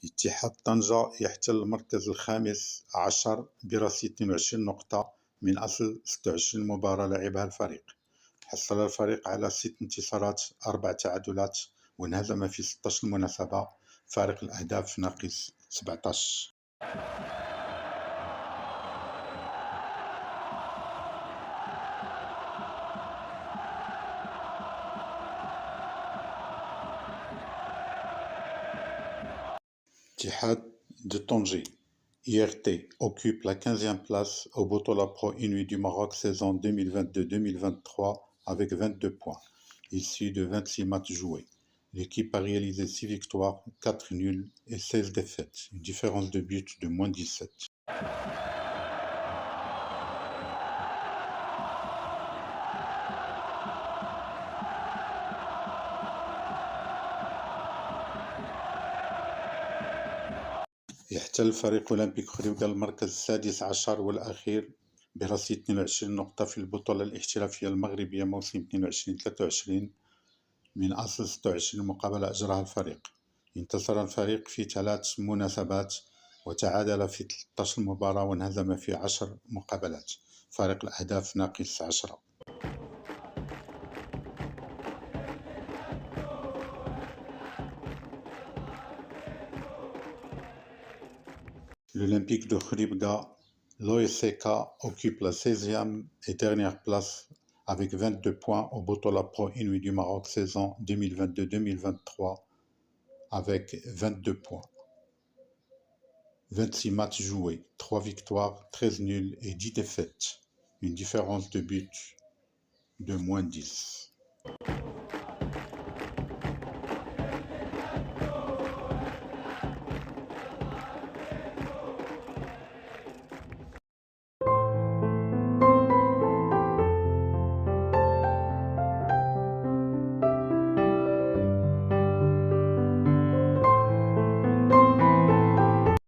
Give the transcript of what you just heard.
اتحاد طنجة يحتل المركز الخامس عشر برصيد 22 نقطة من أصل 26 مباراة لعبها الفريق. حصل الفريق على 6 انتصارات 4 تعادلات، وانهزم في 16 مناسبة، فارق الأهداف ناقص 17. Ittihad de Tanger IRT occupe la 15e place au Botola Pro Inuit du Maroc saison 2022-2023 avec 22 points, issus de 26 matchs joués. L'équipe a réalisé 6 victoires, 4 nuls et 16 défaites, une différence de but de moins 17. يحتل فريق أولمبيك خريبكا المركز السادس عشر والأخير برصيد 22 نقطة في البطولة الاحترافية المغربية موسم 22-23 من أصل 26 مقابلة أجراها الفريق. انتصر الفريق في 3 مناسبات وتعادل في 13 مباراة وانهزم في 10 مقابلات، فارق الأهداف ناقص 10. L'Olympique de Khouribga, l'OSCK, occupe la 16e et dernière place avec 22 points au Botola Pro Inuit du Maroc saison 2022-2023 avec 22 points. 26 matchs joués, 3 victoires, 13 nuls et 10 défaites, une différence de but de moins 10.